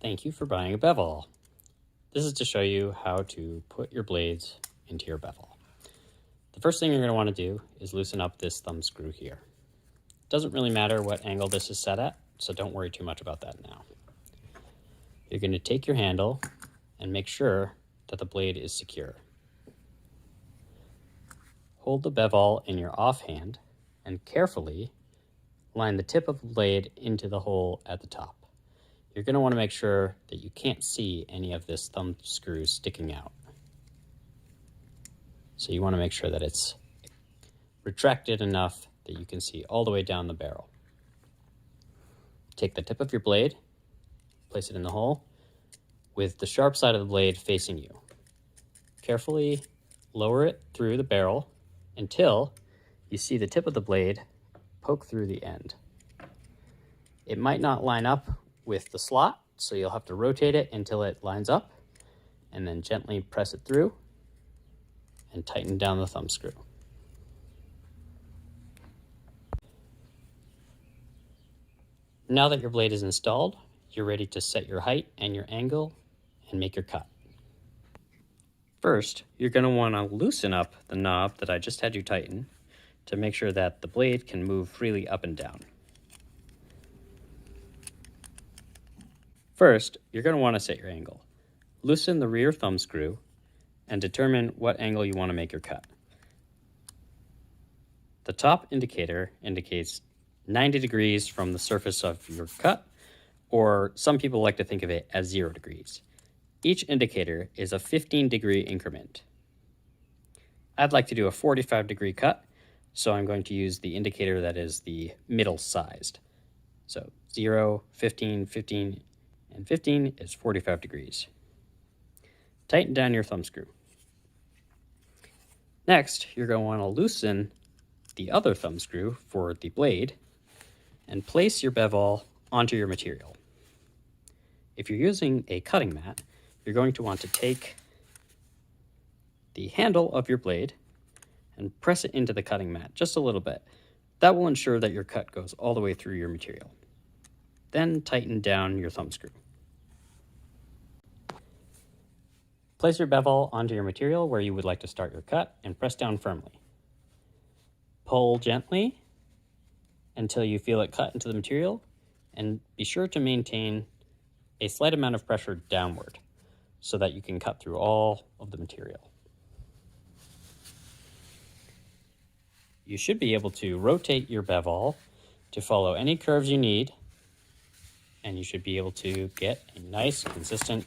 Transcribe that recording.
Thank you for buying a BevAll. This is to show you how to put your blades into your BevAll. The first thing you're going to want to do is loosen up this thumb screw here. It doesn't really matter what angle this is set at, so don't worry too much about that now. You're going to take your handle and make sure that the blade is secure. Hold the BevAll in your offhand and carefully line the tip of the blade into the hole at the top. You're going to want to make sure that you can't see any of this thumb screw sticking out. So you want to make sure that it's retracted enough that you can see all the way down the barrel. Take the tip of your blade, place it in the hole, with the sharp side of the blade facing you. Carefully lower it through the barrel until you see the tip of the blade poke through the end. It might not line up with the slot, so you'll have to rotate it until it lines up, and then gently press it through and tighten down the thumb screw. Now that your blade is installed, you're ready to set your height and your angle and make your cut. First, you're going to want to loosen up the knob that I just had you tighten to make sure that the blade can move freely up and down. First, you're going to want to set your angle. Loosen the rear thumb screw and determine what angle you want to make your cut. The top indicator indicates 90 degrees from the surface of your cut, or some people like to think of it as 0 degrees. Each indicator is a 15-degree increment. I'd like to do a 45-degree cut, so I'm going to use the indicator that is the middle-sized. So 0, 15, 15, and 15 is 45 degrees. Tighten down your thumb screw. Next, you're going to want to loosen the other thumb screw for the blade and place your BevAll onto your material. If you're using a cutting mat, you're going to want to take the handle of your blade and press it into the cutting mat just a little bit. That will ensure that your cut goes all the way through your material. Then tighten down your thumb screw. Place your BevAll onto your material where you would like to start your cut and press down firmly. Pull gently until you feel it cut into the material, and be sure to maintain a slight amount of pressure downward so that you can cut through all of the material. You should be able to rotate your BevAll to follow any curves you need, and you should be able to get a nice, consistent